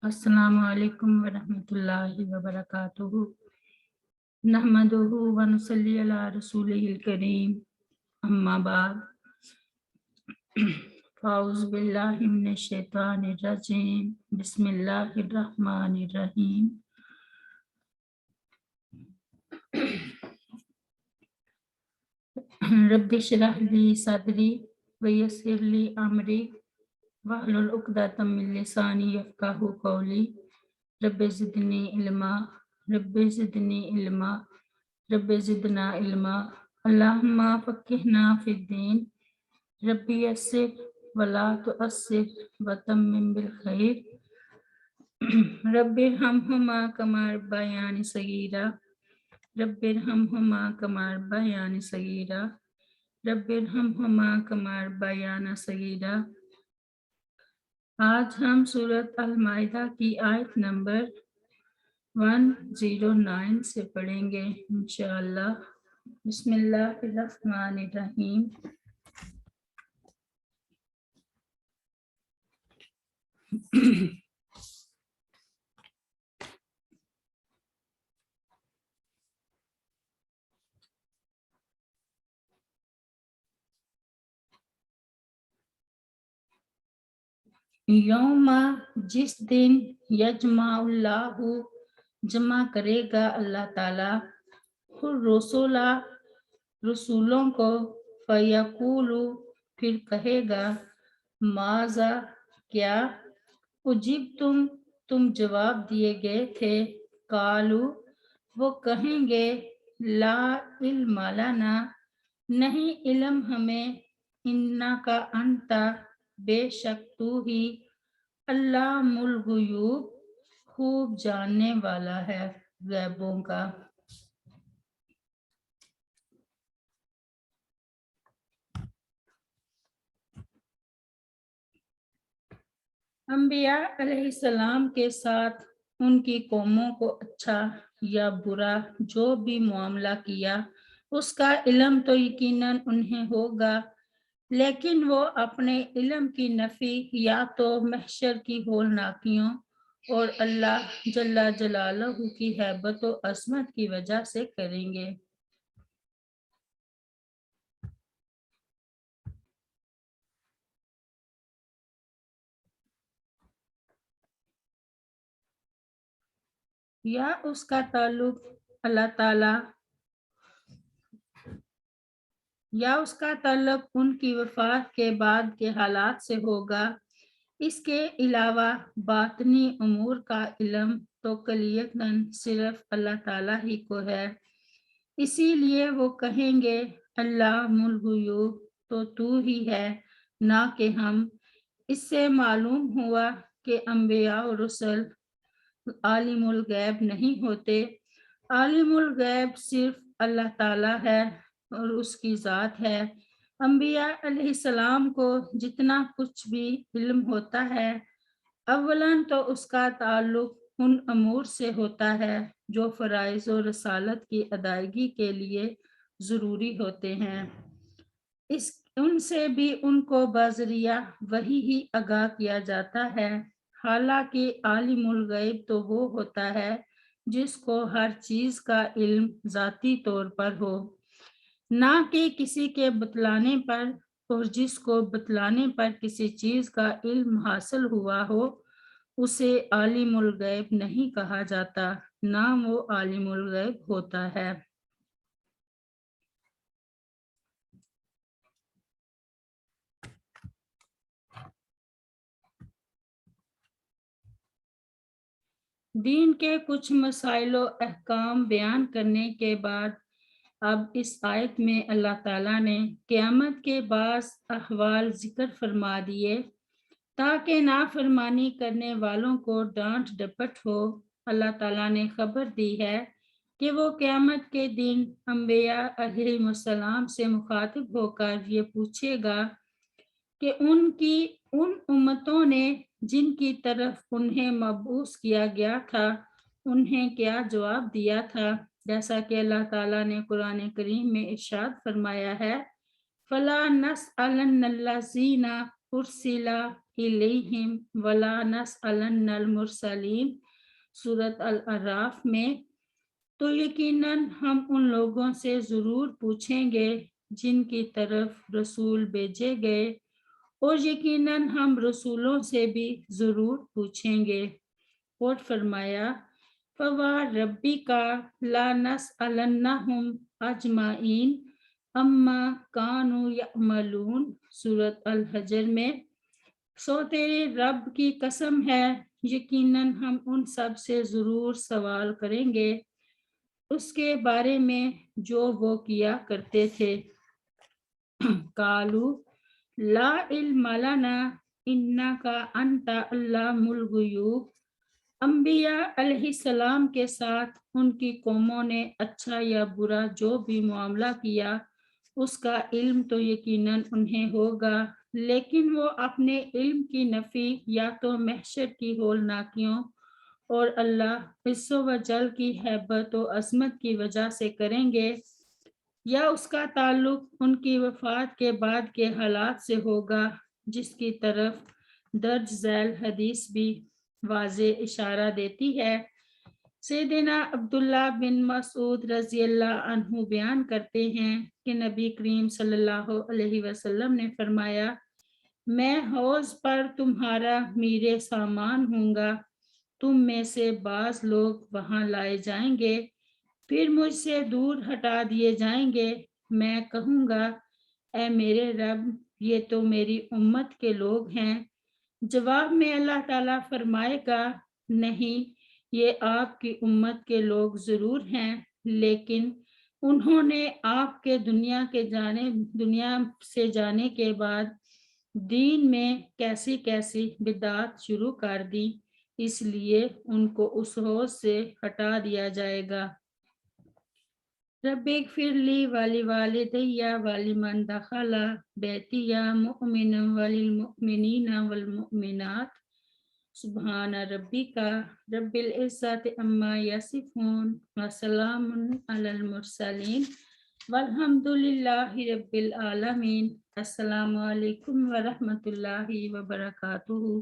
अस्सलामु अलैकुम वरहमतुल्लाहि वबरकातुहू। नहमदुहू व नुसल्ली अला रसूलिहिल करीम। अम्मा बाद। फ़ाऊज़ु बिल्लाहि मिनश शैतानिर रजीम। बिस्मिल्लाहिर रहमानिर रहीम। रब्बि इश्रह ली सदरी व यस्सिर ली अमरी वहलुल उक़दतम मिन लिसानी यफ़क़हू क़ौली। Rabbi ज़िदनी इल्मा rabbi ज़िदनी इल्मा rabbi ज़िदना इल्मा। अल्लाहुम्मा फ़क़्क़िहना फ़िद्दीन। रब्बि यस्सिर वला तुअस्सिर वतम्मिम बिल खैर। रब्बिरहमहुमा कमा रब्बयानी सगीरा रब्बिरहमहुमा कमा रब्बयानी सगीरा रब्बिरहमहुमा कमा रब्बयाना सगीरा। आज हम सूरत अल-माइदा की आयत नंबर 109 से पढ़ेंगे इंशाअल्लाह। बिस्मिल्लाहिर्रहमानिर्रहीम। यौमा जिस दिन यजमाउल्लाहु जमा करेगा अल्लाह ताला रसूला रसूलों को फयकूलु फिर कहेगा माजा क्या उजिब तुम जवाब दिए गए थे। कालू वो कहेंगे ला इल्म लना नहीं इल्म हमें इन्ना का अंता बेशक तू ही अल्लामुल गुयूब खूब जानने वाला है गैबों का। अंबिया अलैहिस्सलाम के साथ उनकी कौमों को अच्छा या बुरा जो भी मामला किया उसका इल्म तो यकीनन उन्हें होगा, लेकिन वो अपने इल्म की नफी या तो महशर की होलनाकियों और अल्लाह जल्ला जलालहू की हैबत व अज़मत की वजह से करेंगे। या उसका ताल्लुक अल्लाह ताला या उसका ताल्लुक उनकी वफात के बाद के हालात से होगा। इसके अलावा बातनी उमूर का इल्म तो कलियतन सिर्फ अल्लाह ताला ही को है। इसीलिए वो कहेंगे अल्लाहुल गुयूब तो तू ही है ना कि हम। इससे मालूम हुआ कि अंबिया और रसूल आलिमुल गैब नहीं होते। आलिमुल गैब सिर्फ अल्लाह ताला है और उसकी ज़ात है। अंबिया अलैहिस्सलाम को जितना कुछ भी इल्म होता है अव्वलन तो उसका ताल्लुक उन अमूर से होता है जो फ़राइज़ और रसालत की अदायगी के लिए ज़रूरी होते हैं। इस उनसे भी उनको बज़रिया वही ही आगाह किया जाता है। हालांकि आलिमुल गैब तो वो होता है जिसको हर चीज़ का इल्म ज़ाती तौर पर हो, ना कि किसी के बतलाने पर, और जिसको बतलाने पर किसी चीज़ का इल्म हासिल हुआ हो उसे आलिमुल गैब नहीं कहा जाता, ना वो आलिमुल गैब होता है। दीन के कुछ मसाइल व अहकाम बयान करने के बाद अब इस आयत में अल्लाह ताला ने क़यामत के बाज़ अहवाल जिक्र फरमा दिए ताकि नाफरमानी करने वालों को डांट डपट हो। अल्लाह ताला ने खबर दी है कि वो क़यामत के दिन अंबिया अलैहिस्सलाम से मुखातिब होकर ये पूछेगा कि उनकी उन उम्मतों ने जिनकी तरफ उन्हें मबूस किया गया था उन्हें क्या जवाब दिया था। जैसा कि अल्लाह ताला ने कुरान करीम में इरशाद फरमाया है फला नसअलन्नल्लज़ीना उर्सिला इलैहिम वला नसअलन्नल मुरसलीन, सूरत अल-अराफ में, तो यकीनन हम उन लोगों से ज़रूर पूछेंगे जिनकी तरफ रसूल भेजे गए, और यकीनन हम रसूलों से भी ज़रूर पूछेंगे। और फरमाया फवा रब्बी का ला नसअलन्नहुम अजमाइन अम्मा कानू यअमलून, सूरत अल-हजर में, सो तेरे रब की कसम है, यकीनन हम उन सब से ज़रूर सवाल करेंगे उसके बारे में जो वो किया करते थे। कालू ला इल्म लना इन्नका अंता अल्लामुल गुयूब, अंबिया अलैहिस्सलाम के साथ उनकी कौमों ने अच्छा या बुरा जो भी मामला किया उसका इल्म तो यकीनन उन्हें होगा, लेकिन वो अपने इल्म की नफ़ी या तो महशर की होलनाकियों और अल्लाह इस्सो व जल की हैबत व अज़मत की वजह से करेंगे, या उसका ताल्लुक उनकी वफ़ात के बाद के हालात से होगा, जिसकी तरफ दर्ज झैल हदीस भी वाज़े इशारा देती है। सैयदना अब्दुल्ला बिन मसूद रज़ियल्लाहु अन्हु बयान करते हैं कि नबी करीम सल्लल्लाहु अलैहि वसल्लम ने फरमाया, मैं हौज़ पर तुम्हारा मीरे सामान हूँगा, तुम में से बाज़ लोग वहाँ लाए जाएंगे, फिर मुझसे दूर हटा दिए जाएंगे। मैं कहूँगा, ऐ मेरे रब, ये तो मेरी उम्मत के लोग हैं। जवाब में अल्लाह ताला फरमाएगा, नहीं, ये आपकी उम्मत के लोग ज़रूर हैं, लेकिन उन्होंने आपके दुनिया से जाने के बाद दीन में कैसी कैसी बिदात शुरू कर दी, इसलिए उनको उस हौज से हटा दिया जाएगा। रब्बिक फिरली वाली वालिदैया वालिमन दखला बैतिया मुमिनन वलिल मुमिनीना वल मुमिनात, सुब्हान रब्बिका रब्बिल इज्जति अम्मा यसिफून व सलामुन अलल मुरसलीन वल्हम्दुलिल्लाहि रब्बिल आलमीन। अस्सलामु अलैकुम व रहमतुल्लाहि व बरकातुहू।